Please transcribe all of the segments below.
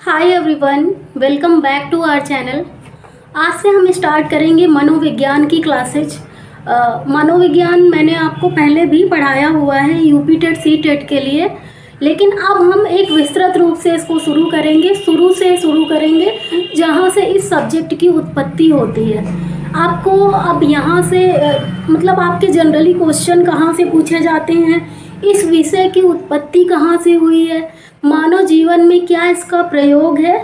Hi everyone, welcome back to our channel. आज से हम स्टार्ट करेंगे मनोविज्ञान की क्लासेज। मनोविज्ञान मैंने आपको पहले भी पढ़ाया हुआ है यूपी टेट सी टेट के लिए, लेकिन अब हम एक विस्तृत रूप से इसको शुरू करेंगे जहाँ से इस सब्जेक्ट की उत्पत्ति होती है। आपको अब यहाँ से मतलब आपके जनरली क्वेश्चन कहाँ से पूछे जाते हैं, इस विषय की उत्पत्ति कहाँ से हुई है, मानव जीवन में क्या इसका प्रयोग है,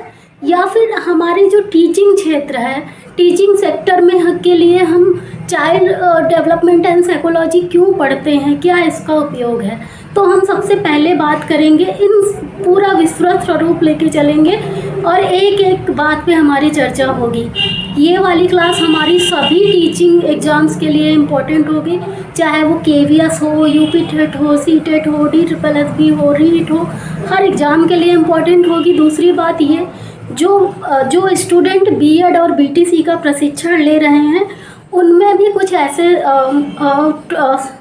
या फिर हमारे जो टीचिंग क्षेत्र है, टीचिंग सेक्टर में के लिए हम चाइल्ड डेवलपमेंट एंड साइकोलॉजी क्यों पढ़ते हैं, क्या इसका उपयोग है। तो हम सबसे पहले बात करेंगे, इन पूरा विस्तृत स्वरूप लेके चलेंगे और एक एक बात पे हमारी चर्चा होगी। ये वाली क्लास हमारी सभी टीचिंग एग्ज़ाम्स के लिए इम्पोर्टेंट होगी, चाहे वो केवीएस हो, यूपी टेट हो, सी टेट हो, DSSB हो, रीट हो, हर एग्ज़ाम के लिए इम्पोर्टेंट होगी। दूसरी बात ये, जो स्टूडेंट बीएड और बीटीसी का प्रशिक्षण ले रहे हैं उनमें भी कुछ ऐसे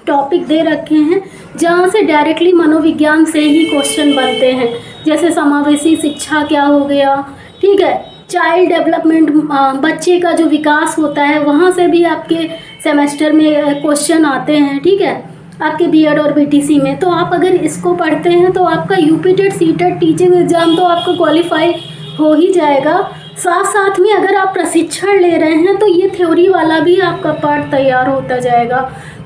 टॉपिक दे रखे हैं जहाँ से डायरेक्टली मनोविज्ञान से ही क्वेश्चन बनते हैं, जैसे समावेशी शिक्षा क्या हो गया, ठीक है, चाइल्ड डेवलपमेंट, बच्चे का जो विकास होता है वहाँ से भी आपके सेमेस्टर में क्वेश्चन आते हैं, ठीक है, आपके बीएड और बीटीसी में। तो आप अगर इसको पढ़ते हैं तो आपका UP TET C TET teaching exam तो आपका क्वालिफाई हो ही जाएगा। साथ साथ में अगर आप प्रशिक्षण ले रहे हैं तो ये थ्योरी वाला भी आपका पार्ट तैयार होता जाएगा।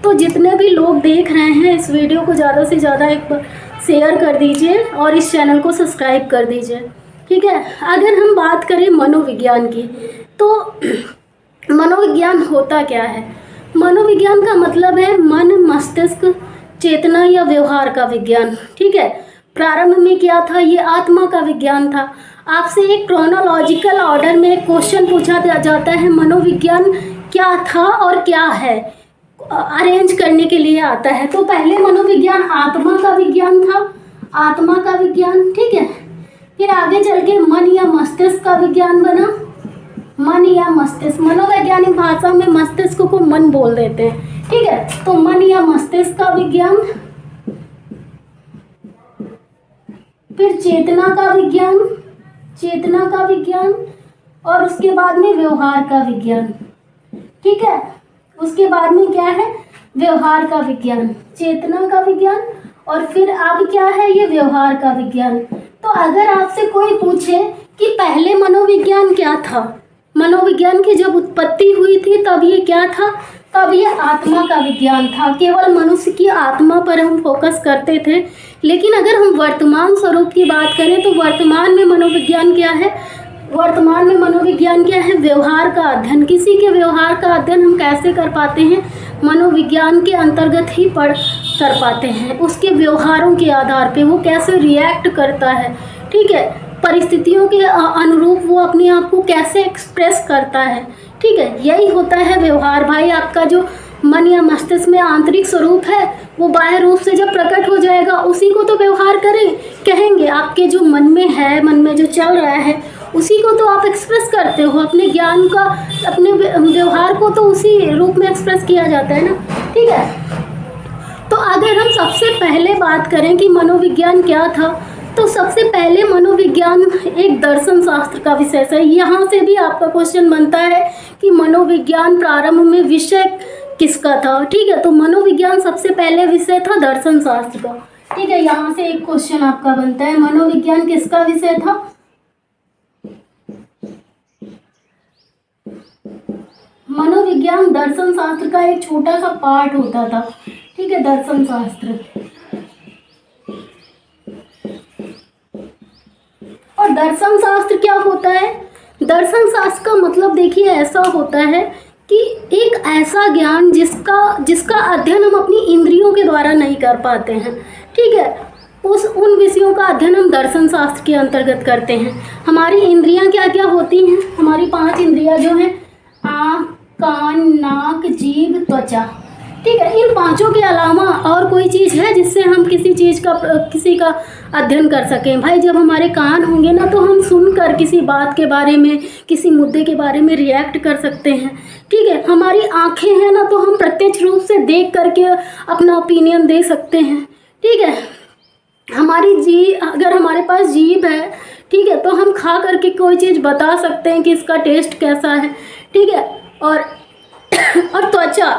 तो जितने भी लोग देख रहे हैं इस वीडियो को ज़्यादा से ज़्यादा एक बार शेयर कर दीजिए और इस चैनल को सब्सक्राइब कर दीजिए, ठीक है। अगर हम बात करें मनोविज्ञान की, तो मनोविज्ञान होता क्या है। मनोविज्ञान का मतलब है मन, मस्तिष्क, चेतना या व्यवहार का विज्ञान, ठीक है। प्रारंभ में क्या था, ये आत्मा का विज्ञान था। आपसे एक क्रोनोलॉजिकल ऑर्डर में क्वेश्चन पूछा जाता है, मनोविज्ञान क्या था और क्या है, अरेंज करने के लिए आता है। तो पहले मनोविज्ञान आत्मा का विज्ञान था, आत्मा का विज्ञान, ठीक है। फिर आगे चल के मन या मस्तिष्क का विज्ञान बना, मन या मस्तिष्क, मनोवैज्ञानिक भाषा में मस्तिष्क को मन बोल देते हैं, ठीक है। तो मन या मस्तिष्क का विज्ञान, फिर चेतना का विज्ञान, चेतना का विज्ञान, और उसके बाद में व्यवहार का विज्ञान, ठीक है। उसके बाद में क्या है, व्यवहार का विज्ञान, चेतना का विज्ञान, और फिर अब क्या है, ये व्यवहार का विज्ञान। तो अगर आपसे कोई पूछे कि पहले मनोविज्ञान क्या था, मनोविज्ञान की जब उत्पत्ति हुई थी तब ये क्या था, तब ये आत्मा का विज्ञान था। केवल मनुष्य की आत्मा पर हम फोकस करते थे। लेकिन अगर हम वर्तमान स्वरूप की बात करें तो वर्तमान में मनोविज्ञान क्या है, वर्तमान में मनोविज्ञान क्या है, व्यवहार का अध्ययन। किसी के व्यवहार का अध्ययन हम कैसे कर पाते हैं, मनोविज्ञान के अंतर्गत ही पढ़ कर पाते हैं। उसके व्यवहारों के आधार पे वो कैसे रिएक्ट करता है, ठीक है, परिस्थितियों के अनुरूप वो अपने आप को कैसे एक्सप्रेस करता है, ठीक है, यही होता है व्यवहार। भाई आपका जो मन या मस्तिष्क में आंतरिक स्वरूप है वो बाह्य रूप से जब प्रकट हो जाएगा उसी को तो व्यवहार कहेंगे। आपके जो मन में है, मन में जो चल रहा है उसी को तो आप एक्सप्रेस करते हो, अपने ज्ञान का, अपने व्यवहार को तो उसी रूप में एक्सप्रेस किया जाता है ना, ठीक है। तो अगर हम सबसे पहले बात करें कि मनोविज्ञान क्या था, तो सबसे पहले मनोविज्ञान एक दर्शन शास्त्र का विषय है। यहाँ से भी आपका क्वेश्चन बनता है कि मनोविज्ञान प्रारंभ में विषय किसका था, ठीक है। तो मनोविज्ञान सबसे पहले विषय था दर्शन शास्त्र का, ठीक है। यहाँ से एक क्वेश्चन आपका बनता है, मनोविज्ञान किसका विषय था, मनोविज्ञान दर्शन शास्त्र का एक छोटा सा पार्ट होता था, ठीक है, दर्शन शास्त्र। और दर्शन शास्त्र क्या होता है, दर्शन शास्त्र का मतलब देखिए ऐसा होता है कि एक ऐसा ज्ञान जिसका अध्ययन हम अपनी इंद्रियों के द्वारा नहीं कर पाते हैं, ठीक है, उन विषयों का अध्ययन हम दर्शन शास्त्र के अंतर्गत करते हैं। हमारी इंद्रियां क्या क्या होती हैं, हमारी 5 इंद्रियां जो हैं, आँख, कान, नाक, जीभ, त्वचा, ठीक है। इन 5 के अलावा और कोई चीज़ है जिससे हम किसी का अध्ययन कर सकें। भाई जब हमारे कान होंगे ना तो हम सुनकर किसी बात के बारे में, किसी मुद्दे के बारे में रिएक्ट कर सकते हैं, ठीक है। हमारी आंखें हैं ना तो हम प्रत्यक्ष रूप से देख करके अपना ओपिनियन दे सकते हैं, ठीक है। अगर हमारे पास जीभ है, ठीक है। तो हम खा करके कोई चीज़ बता सकते हैं कि इसका टेस्ट कैसा है, ठीक है। और त्वचा,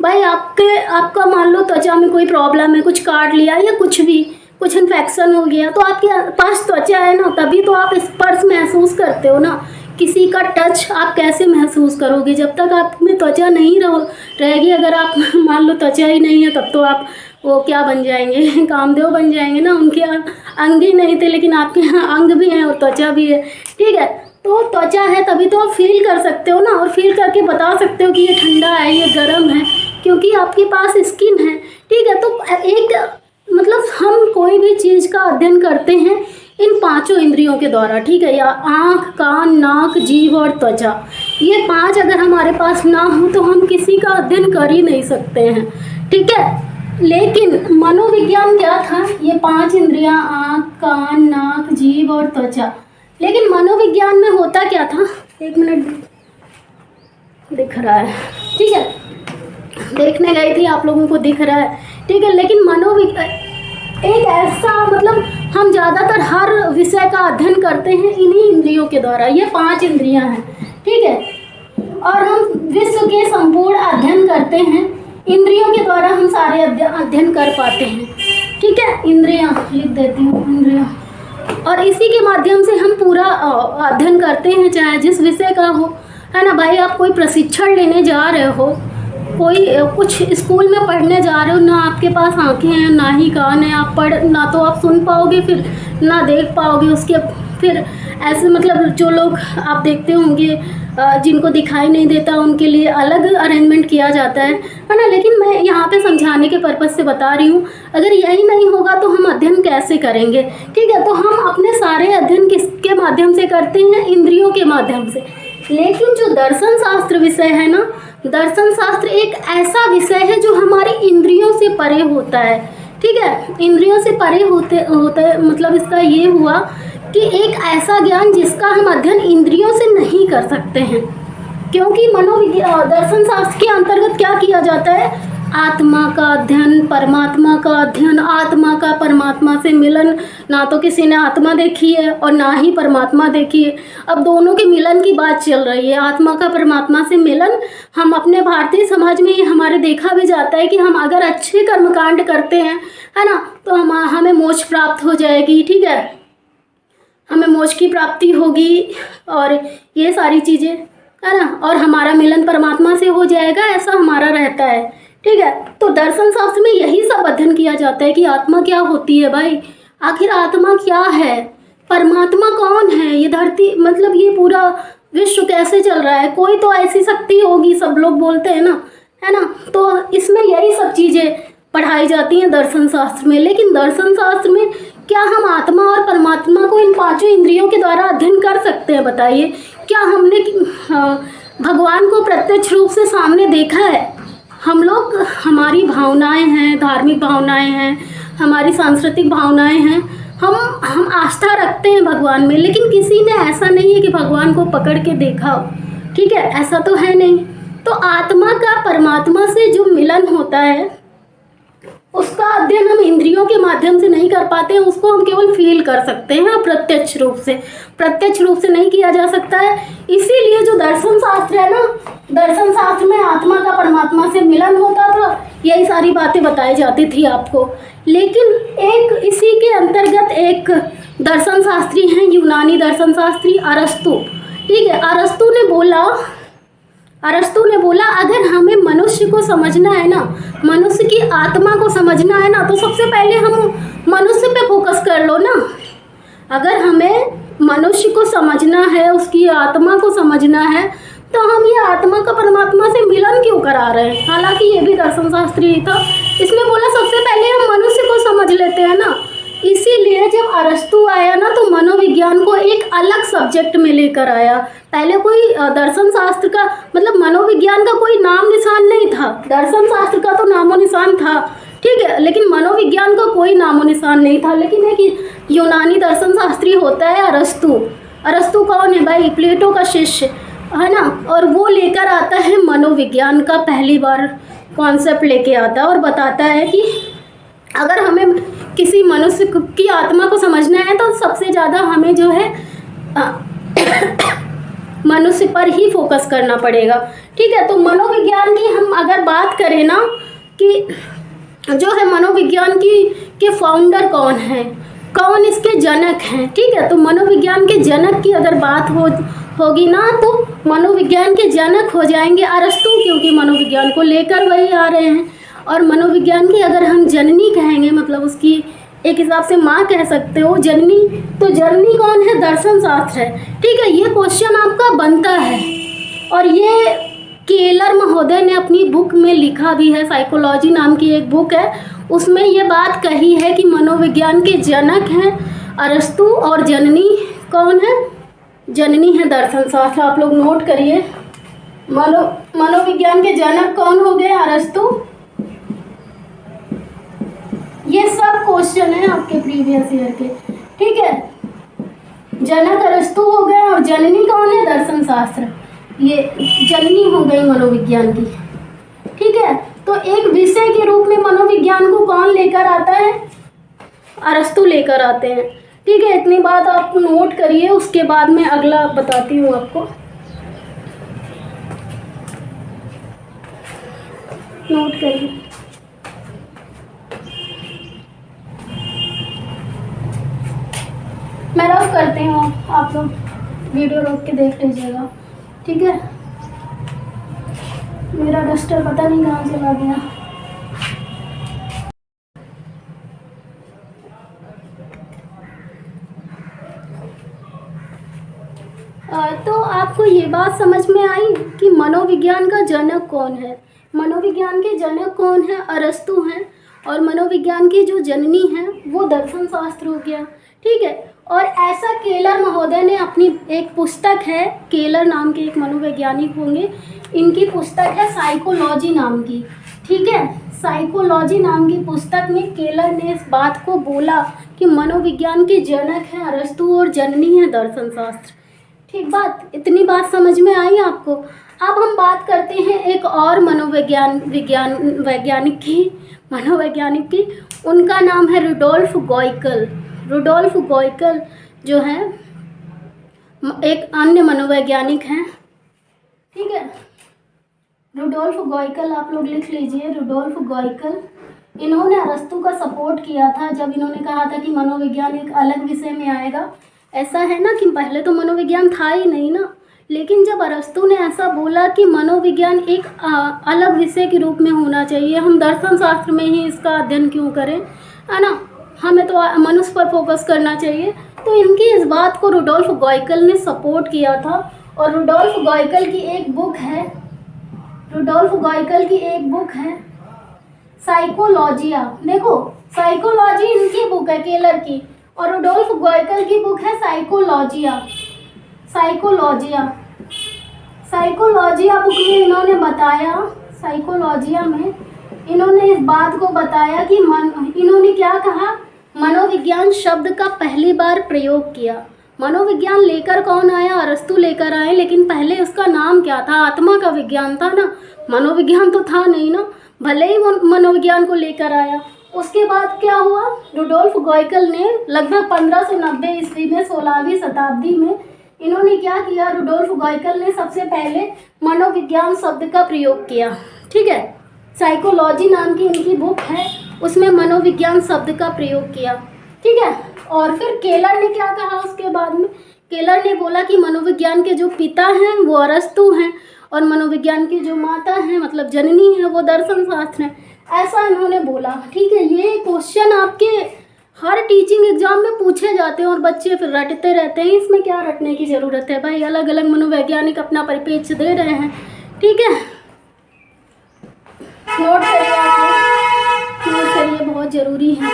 भाई आपका मान लो त्वचा में कोई प्रॉब्लम है, कुछ काट लिया या कुछ भी, कुछ इन्फेक्शन हो गया, तो आपके पास त्वचा है ना, तभी तो आप स्पर्श महसूस करते हो ना। किसी का टच आप कैसे महसूस करोगे जब तक आप में त्वचा नहीं रहेगी। अगर आप मान लो त्वचा ही नहीं है, तब तो आप वो क्या बन जाएंगे, कामदेव बन जाएंगे ना। उनके अंग ही नहीं थे, लेकिन आपके यहाँ अंग भी हैं और त्वचा भी है, ठीक है। तो त्वचा है तभी तो आप फील कर सकते हो ना, और फील करके बता सकते हो कि ये ठंडा है, ये गर्म है, क्योंकि आपके पास स्किन है, ठीक है। तो एक मतलब हम कोई भी चीज़ का अध्ययन करते हैं इन पांचों इंद्रियों के द्वारा, ठीक है। या आँख, कान, नाक, जीभ और त्वचा, ये पांच अगर हमारे पास ना हो तो हम किसी का अध्ययन कर ही नहीं सकते हैं, ठीक है। लेकिन मनोविज्ञान क्या था, ये पांच इंद्रियां, आँख, कान, नाक, जीभ और त्वचा। लेकिन मनोविज्ञान में होता क्या था, एक मिनट दिख रहा है, ठीक है, देखने गई थी, आप लोगों को दिख रहा है, ठीक है। लेकिन मनोविज्ञान एक ऐसा मतलब हम ज़्यादातर हर विषय का अध्ययन करते हैं इन्हीं इंद्रियों के द्वारा, ये पांच इंद्रियां हैं, ठीक है। और हम विश्व के संपूर्ण अध्ययन करते हैं इंद्रियों के द्वारा, हम सारे अध्ययन कर पाते हैं, ठीक है। इंद्रियां लिख देती हूँ, इंद्रियां, और इसी के माध्यम से हम पूरा अध्ययन करते हैं, चाहे जिस विषय का हो, है ना। भाई आप कोई प्रशिक्षण लेने जा रहे हो, कोई कुछ स्कूल में पढ़ने जा रहे हो, ना आपके पास आंखें हैं ना ही कान है, आप पढ़ ना तो आप सुन पाओगे, फिर ना देख पाओगे उसके, फिर ऐसे मतलब जो लोग आप देखते होंगे जिनको दिखाई नहीं देता उनके लिए अलग अरेंजमेंट किया जाता है ना। लेकिन मैं यहाँ पे समझाने के पर्पज़ से बता रही हूँ, अगर यही नहीं होगा तो हम अध्ययन कैसे करेंगे, ठीक है। तो हम अपने सारे अध्ययन किसके माध्यम से करते हैं, इंद्रियों के माध्यम से। लेकिन जो दर्शन शास्त्र विषय है ना, दर्शन शास्त्र एक ऐसा विषय है जो हमारी इंद्रियों से परे होता है, ठीक है। इंद्रियों से परे होते मतलब इसका ये हुआ कि एक ऐसा ज्ञान जिसका हम अध्ययन इंद्रियों से नहीं कर सकते हैं, क्योंकि मनोविज्ञान दर्शन शास्त्र के अंतर्गत क्या किया जाता है, आत्मा का अध्ययन, परमात्मा का अध्ययन, आत्मा का परमात्मा से मिलन। ना तो किसी ने आत्मा देखी है और ना ही परमात्मा देखी है, अब दोनों के मिलन की बात चल रही है, आत्मा का परमात्मा से मिलन। हम अपने भारतीय समाज में ये हमारे देखा भी जाता है कि हम अगर अच्छे कर्मकांड करते हैं, है ना, तो हमें मोक्ष प्राप्त हो जाएगी, ठीक है, हमें मोक्ष की प्राप्ति होगी और ये सारी चीज़ें, है ना, और हमारा मिलन परमात्मा से हो जाएगा, ऐसा हमारा रहता है, ठीक है। तो दर्शन शास्त्र में यही सब अध्ययन किया जाता है कि आत्मा क्या होती है, भाई आखिर आत्मा क्या है, परमात्मा कौन है, ये धरती मतलब ये पूरा विश्व कैसे चल रहा है, कोई तो ऐसी शक्ति होगी, सब लोग बोलते हैं ना, है ना। तो इसमें यही सब चीज़ें पढ़ाई जाती हैं दर्शन शास्त्र में। लेकिन दर्शन शास्त्र में क्या हम आत्मा और परमात्मा को इन पांचों इंद्रियों के द्वारा अध्ययन कर सकते हैं, बताइए। क्या हमने भगवान को प्रत्यक्ष रूप से सामने देखा है? हम लोग, हमारी भावनाएं हैं, धार्मिक भावनाएं हैं, हमारी सांस्कृतिक भावनाएं हैं, हम आस्था रखते हैं भगवान में, लेकिन किसी ने ऐसा नहीं है कि भगवान को पकड़ के देखा हो, ठीक है, ऐसा तो है नहीं। तो आत्मा का परमात्मा से जो मिलन होता है उसका अध्ययन हम इंद्रियों के माध्यम से नहीं कर पाते हैं, उसको हम केवल फील कर सकते हैं प्रत्यक्ष रूप से नहीं किया जा सकता है। इसीलिए जो दर्शन शास्त्र है ना, दर्शन शास्त्र में आत्मा का परमात्मा से मिलन होता था, यही सारी बातें बताई जाती थी आपको। लेकिन एक इसी के अंतर्गत एक दर्शन शास्त्री हैं, यूनानी दर्शन शास्त्री अरस्तु, ठीक है। अरस्तु ने बोला अगर हमें मनुष्य को समझना है ना, मनुष्य की आत्मा को समझना है ना, तो सबसे पहले हम मनुष्य पे फोकस कर लो ना। अगर हमें मनुष्य को समझना है, उसकी आत्मा को समझना है, तो हम ये आत्मा का परमात्मा से मिलन क्यों करा रहे हैं। हालांकि ये भी दर्शन शास्त्री ही था, इसने बोला सबसे पहले हम मनुष्य को समझ लेते हैं ना। इसीलिए जब अरस्तु आया ना, तो मनोविज्ञान को एक अलग सब्जेक्ट में लेकर आया। पहले कोई दर्शन शास्त्र का मतलब मनोविज्ञान का कोई नाम निशान नहीं था, दर्शन शास्त्र का तो नामो निशान था, ठीक है, लेकिन मनोविज्ञान का कोई नामो निशान नहीं था। लेकिन एक यूनानी दर्शन शास्त्री होता है अरस्तु। अरस्तु कौन है भाई? प्लेटो का शिष्य, है ना, और वो लेकर आता है मनोविज्ञान का पहली बार कॉन्सेप्ट लेके आता है और बताता है कि अगर हमें किसी मनुष्य मनुष्य की आत्मा को समझना है तो सबसे ज़्यादा हमें जो है मनुष्य पर ही फोकस करना पड़ेगा। ठीक है, तो मनोविज्ञान की हम अगर बात करें ना कि जो है मनोविज्ञान के फाउंडर कौन है, कौन इसके जनक हैं। ठीक है, तो मनोविज्ञान के जनक की अगर बात होगी ना तो मनोविज्ञान के जनक हो जाएंगे अरस्तु, क्योंकि मनोविज्ञान को लेकर वही आ रहे हैं। और मनोविज्ञान की अगर हम जननी कहेंगे, मतलब उसकी एक हिसाब से माँ कह सकते हो जननी, तो जननी कौन है? दर्शन शास्त्र है। ठीक है, ये क्वेश्चन आपका बनता है और ये केलर महोदय ने अपनी बुक में लिखा भी है, साइकोलॉजी नाम की एक बुक है, उसमें ये बात कही है कि मनोविज्ञान के जनक हैं अरस्तु और जननी कौन है? जननी है दर्शन शास्त्र। आप लोग नोट करिए, मनोविज्ञान के जनक कौन हो गए? अरस्तु। ये सब क्वेश्चन है आपके प्रीवियस ईयर के। ठीक है, जनक अरस्तु हो गए और जननी कौन है? दर्शन शास्त्र। ये जननी हो गई मनोविज्ञान की। ठीक है, तो एक विषय के रूप में मनोविज्ञान को कौन लेकर आता है? अरस्तु लेकर आते हैं। ठीक है, इतनी बात आप नोट करिए, उसके बाद में अगला बताती हूँ आपको। नोट करिए। मैं रफ करती हूँ, आप लोग वीडियो रोक के देख लीजिएगा। ठीक है, मेरा डस्टर पता नहीं कहाँ चला गया। तो आपको ये बात समझ में आई कि मनोविज्ञान का जनक कौन है? मनोविज्ञान के जनक कौन है? अरस्तु हैं। और मनोविज्ञान की जो जननी है वो दर्शन शास्त्र हो गया। ठीक है, और ऐसा केलर महोदय ने अपनी एक पुस्तक है, केलर नाम के एक मनोवैज्ञानिक होंगे, इनकी पुस्तक है साइकोलॉजी नाम की। ठीक है, साइकोलॉजी नाम की पुस्तक में केलर ने इस बात को बोला कि मनोविज्ञान के जनक हैं अरस्तु और जननी है दर्शन शास्त्र। ठीक बात, इतनी बात समझ में आई आपको? अब हम बात करते हैं एक और मनोवैज्ञानिक की। उनका नाम है रुडोल्फ गॉइकल। रुडोल्फ गॉइकल जो है एक अन्य मनोवैज्ञानिक हैं। ठीक है, रुडोल्फ गॉइकल आप लोग लिख लीजिए, रुडोल्फ गॉइकल। इन्होंने अरस्तु का सपोर्ट किया था जब इन्होंने कहा था कि मनोविज्ञान एक अलग विषय में आएगा। ऐसा है ना कि पहले तो मनोविज्ञान था ही नहीं ना, लेकिन जब अरस्तु ने ऐसा बोला कि मनोविज्ञान एक अलग विषय के रूप में होना चाहिए, हम दर्शन शास्त्र में ही इसका अध्ययन क्यों करें, है ना, हमें तो मनुष्य पर फोकस करना चाहिए, तो इनकी इस बात को रुडोल्फ गॉइकल ने सपोर्ट किया था। और रुडोल्फ गॉइकल की एक बुक है साइकोलॉजिया। देखो, साइकोलॉजी इनकी बुक है केलर की, और रुडोल्फ गॉइकल की बुक है साइकोलॉजिया बुक में इन्होंने बताया, साइकोलॉजिया में इन्होंने इस बात को बताया कि इन्होंने क्या कहा, मनोविज्ञान शब्द का पहली बार प्रयोग किया। मनोविज्ञान लेकर कौन आया? अरस्तु लेकर आए, लेकिन पहले उसका नाम क्या था? आत्मा का विज्ञान था ना, मनोविज्ञान तो था नहीं ना, भले ही वो मनोविज्ञान को लेकर आया। उसके बाद क्या हुआ? रुडोल्फ गॉइकल ने लगभग 1590 ईस्वी में 16वीं शताब्दी में इन्होंने क्या किया? रुडोल्फ गॉइकल ने सबसे पहले मनोविज्ञान शब्द का प्रयोग किया। ठीक है, साइकोलॉजी नाम की इनकी बुक है, उसमें मनोविज्ञान शब्द का प्रयोग किया। ठीक है, और फिर केलर ने क्या कहा उसके बाद में? केलर ने बोला कि मनोविज्ञान के जो पिता हैं वो अरस्तु हैं और मनोविज्ञान की जो माता हैं मतलब जननी है वो दर्शन शास्त्र है, ऐसा इन्होंने बोला। ठीक है, ये क्वेश्चन आपके हर टीचिंग एग्जाम में पूछे जाते हैं और बच्चे फिर रटते रहते हैं। इसमें क्या रटने की ज़रूरत है भाई, अलग अलग मनोवैज्ञानिक अपना परिपेक्ष दे रहे हैं। ठीक है, नोट करिए, आप नोट करिए, बहुत ज़रूरी है।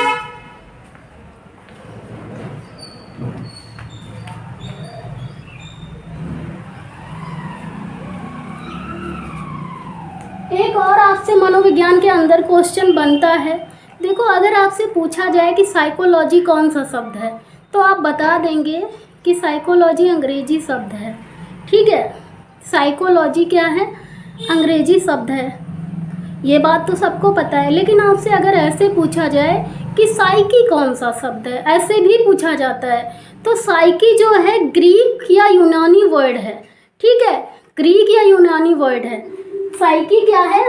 एक और आपसे मनोविज्ञान के अंदर क्वेश्चन बनता है। देखो, अगर आपसे पूछा जाए कि साइकोलॉजी कौन सा शब्द है तो आप बता देंगे कि साइकोलॉजी अंग्रेजी शब्द है। ठीक है, साइकोलॉजी क्या है? अंग्रेजी शब्द है, ये बात तो सबको पता है। लेकिन आपसे अगर ऐसे पूछा जाए कि साइकी कौन सा शब्द है, ऐसे भी पूछा जाता है। तो साइकी जो है ग्रीक या यूनानी वर्ड है, ठीक है, ग्रीक या यूनानी वर्ड है। साइकी क्या है,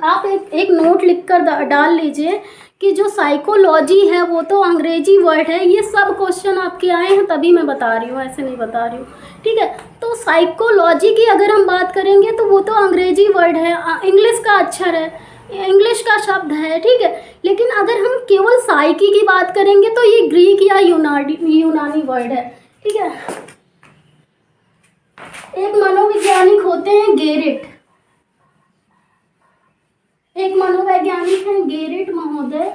आप एक नोट लिख कर डाल लीजिए कि जो साइकोलॉजी है वो तो अंग्रेजी वर्ड है। ये सब क्वेश्चन आपके आए हैं तभी मैं बता रही हूँ, ऐसे नहीं बता रही हूँ, ठीक है। तो साइकोलॉजी की अगर हम बात करेंगे तो वो तो अंग्रेजी वर्ड है, इंग्लिश का अक्षर है, इंग्लिश का शब्द है, ठीक है। लेकिन अगर हम केवल साइकी की बात करेंगे तो ये ग्रीक या यूनानी वर्ड है, ठीक है। एक मनोवैज्ञानिक होते हैं गेरिट, एक मनोवैज्ञानिक हैं गेरिट महोदय,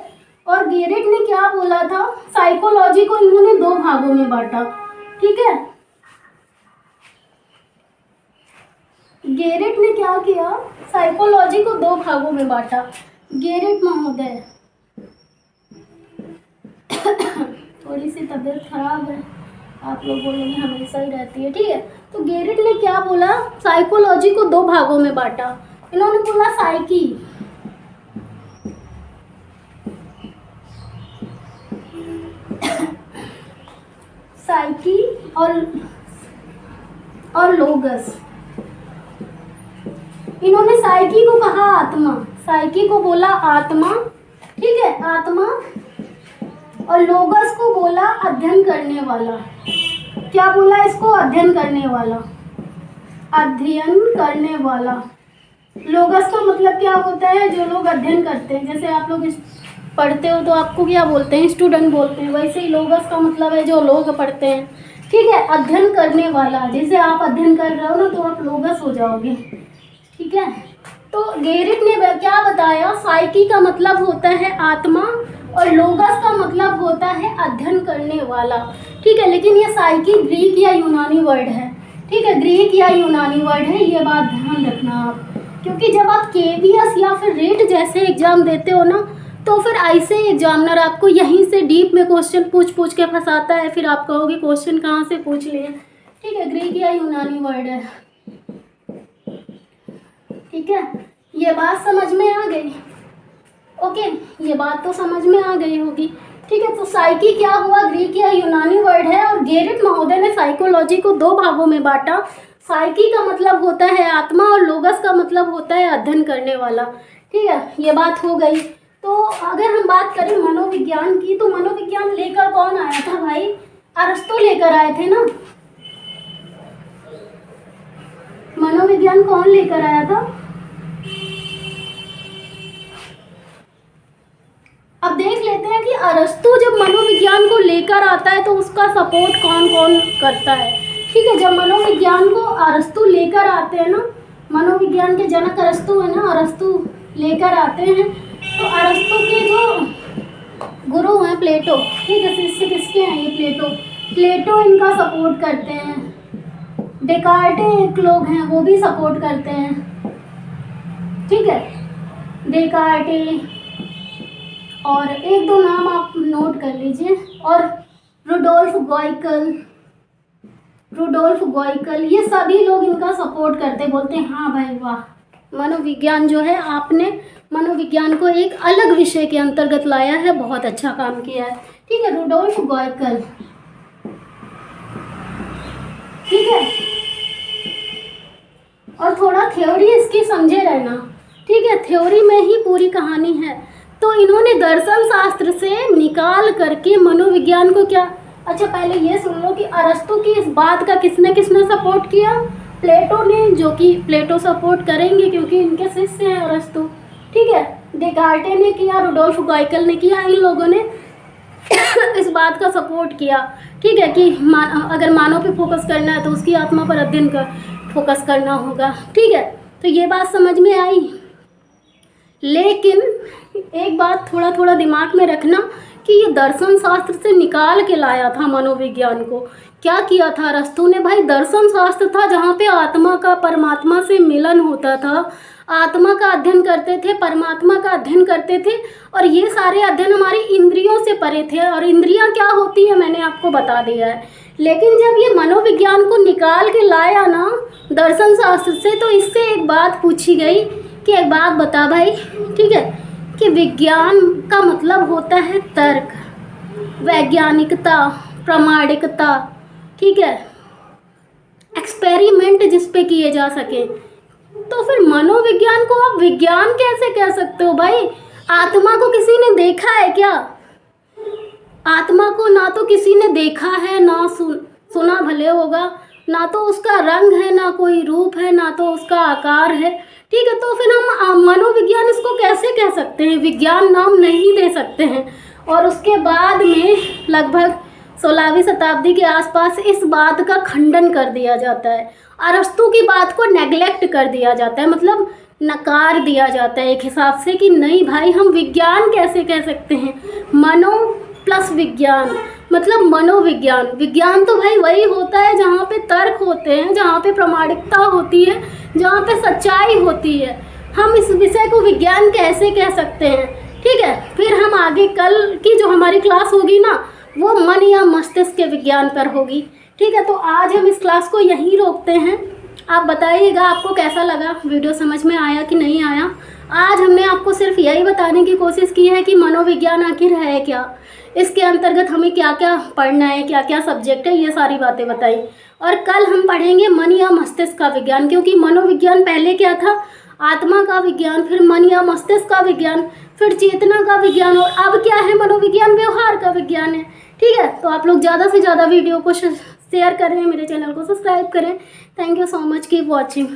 और गेरिट ने क्या बोला था, साइकोलॉजी को इन्होंने 2 भागों में बांटा, ठीक है। गेरिट ने क्या किया, साइकोलॉजी को 2 भागों में बांटा। गेरिट महोदय थोड़ी सी तबीयत खराब है, आप लोग बोलेंगे हमेशा ही रहती है, ठीक है। तो गेरिट ने क्या बोला, साइकोलॉजी को 2 भागों में बांटा। इन्होंने बोला साइकी, साइकी और लोगस। इन्होंने साइकी को कहा आत्मा, साइकी को बोला आत्मा, ठीक है, आत्मा, और लोगस को बोला अध्ययन करने वाला। क्या बोला इसको, अध्ययन करने वाला, अध्ययन करने वाला। लोगस का मतलब क्या होता है, जो लोग अध्ययन करते हैं, जैसे आप लोग पढ़ते हो तो आपको क्या बोलते हैं, स्टूडेंट बोलते हैं, वैसे ही लोगस का मतलब है जो लोग पढ़ते हैं, ठीक है। अध्ययन करने वाला, जैसे आप अध्ययन कर रहे हो ना तो आप लोगस हो जाओगे, ठीक है। तो गेरिट ने क्या बताया, साइकी का मतलब होता है आत्मा और लोगस का मतलब होता है अध्ययन करने वाला, ठीक है। लेकिन ये साइकी ग्रीक या यूनानी वर्ड है, ठीक है, ग्रीक या यूनानी वर्ड है, ये बात ध्यान रखना आप, क्योंकि जब आप केवीएस या फिर रेट जैसे एग्जाम देते हो ना तो फिर ऐसे एग्जामिनर आपको यहीं से डीप में क्वेश्चन पूछ के फंसाता है, फिर आप कहोगे क्वेश्चन कहाँ से पूछ लिए, ठीक है। ग्रीक या यूनानी वर्ड है, ठीक है। ये बात समझ में आ गई, ओके, ये बात तो समझ में आ गई होगी, ठीक है। तो साइकी क्या हुआ, ग्रीक या यूनानी वर्ड है, और गेरिट महोदय ने साइकोलॉजी को 2 भागों में बांटा। साइकी का मतलब होता है आत्मा और लोगस का मतलब होता है अध्ययन करने वाला, ठीक है। ये बात हो गई। तो अगर हम बात करें मनोविज्ञान की, तो मनोविज्ञान लेकर कौन आया था भाई, अरस्तु लेकर आए थे ना। मनोविज्ञान कौन लेकर आया था, अब देख लेते हैं कि अरस्तु जब मनोविज्ञान को लेकर आता है तो उसका सपोर्ट कौन कौन करता है, ठीक है। जब मनोविज्ञान को अरस्तु लेकर आते हैं ना, मनोविज्ञान के जनक अरस्तु है ना, अरस्तु लेकर आते हैं, तो अरस्तु के जो गुरु हैं प्लेटो, ठीक है, शिष्य किसके हैं, ये प्लेटो इनका सपोर्ट करते हैं। डेकार्टे एक लोग हैं वो भी सपोर्ट करते हैं, ठीक है, डेकार्टे, और 1-2 नाम आप नोट कर लीजिए, और रुडोल्फ गॉइकल, ये सभी लोग इनका सपोर्ट करते, बोलते हैं हाँ भाई वाह, मनोविज्ञान जो है आपने मनोविज्ञान को एक अलग विषय के अंतर्गत लाया है, बहुत अच्छा काम किया है, ठीक है। रुडोल्फ गॉइकल, ठीक है। और थोड़ा थ्योरी इसकी समझे रहना, ठीक है, थ्योरी में ही पूरी कहानी है। तो इन्होंने दर्शन शास्त्र से निकाल करके मनोविज्ञान को क्या, अच्छा पहले ये सुन लो कि अरस्तु की इस बात का किसने सपोर्ट किया, प्लेटो ने, जो कि प्लेटो सपोर्ट करेंगे क्योंकि इनके शिष्य हैं अरस्तु, ठीक है। डेकार्टे ने किया, रुडोल्फ गॉइकल ने किया, इन लोगों ने इस बात का सपोर्ट किया, ठीक है, कि अगर मानव पे फोकस करना है तो उसकी आत्मा पर अध्ययन कर फोकस करना होगा, ठीक है। तो ये बात समझ में आई। लेकिन एक बात थोड़ा थोड़ा दिमाग में रखना कि ये दर्शन शास्त्र से निकाल के लाया था मनोविज्ञान को। क्या किया था अरस्तु ने भाई, दर्शन शास्त्र था जहाँ पे आत्मा का परमात्मा से मिलन होता था, आत्मा का अध्ययन करते थे, परमात्मा का अध्ययन करते थे, और ये सारे अध्ययन हमारी इंद्रियों से परे थे, और इंद्रियां क्या होती है मैंने आपको बता दिया है। लेकिन जब ये मनोविज्ञान को निकाल के लाया ना दर्शन शास्त्र से, तो इससे एक बात पूछी गई कि एक बात बता भाई, ठीक है, कि विज्ञान का मतलब होता है तर्क, वैज्ञानिकता, प्रामाणिकता, ठीक है, एक्सपेरिमेंट जिस पे किए जा सके। तो फिर मनोविज्ञान को आप विज्ञान कैसे कह सकते हो भाई? आत्मा को किसी ने देखा है क्या? आत्मा को ना तो किसी ने देखा है, ना सुना भले होगा, ना तो उसका रंग है, ना कोई रूप है, ना तो उसका आकार है, ठीक है। तो फिर हम मनोविज्ञान इसको कैसे कह सकते हैं? विज्ञान नाम नहीं दे सकते हैं। और उसके बाद में लगभग 16वीं शताब्दी के आसपास इस बात का खंडन कर दिया जाता है। अरस्तु की बात को नेग्लेक्ट कर दिया जाता है, मतलब नकार दिया जाता है एक हिसाब से कि नहीं भाई, हम विज्ञान कैसे कह सकते हैं? मनो प्लस विज्ञान मतलब मनोविज्ञान। विज्ञान तो भाई वही होता है जहाँ पे तर्क होते हैं, जहाँ पे प्रामाणिकता होती है, जहाँ पे सच्चाई होती है। हम इस विषय को विज्ञान कैसे कह सकते हैं? ठीक है। फिर हम आगे कल की जो हमारी क्लास होगी ना, वो मन या मस्तिष्क के विज्ञान पर होगी, ठीक है। तो आज हम इस क्लास को यहीं रोकते हैं। आप बताइएगा आपको कैसा लगा, वीडियो समझ में आया कि नहीं आया। आज हमने आपको सिर्फ यही बताने की कोशिश की है कि मनोविज्ञान आखिर है क्या, इसके अंतर्गत हमें क्या क्या पढ़ना है, क्या क्या सब्जेक्ट है, ये सारी बातें बताई। और कल हम पढ़ेंगे मन या मस्तिष्क का विज्ञान, क्योंकि मनोविज्ञान पहले क्या था? आत्मा का विज्ञान, फिर मन या मस्तिष्क का विज्ञान, फिर चेतना का विज्ञान, और अब क्या है? मनोविज्ञान व्यवहार का विज्ञान है, ठीक है। तो आप लोग ज़्यादा से ज़्यादा वीडियो को शेयर करें, मेरे चैनल को सब्सक्राइब करें। Thank you so much, keep watching.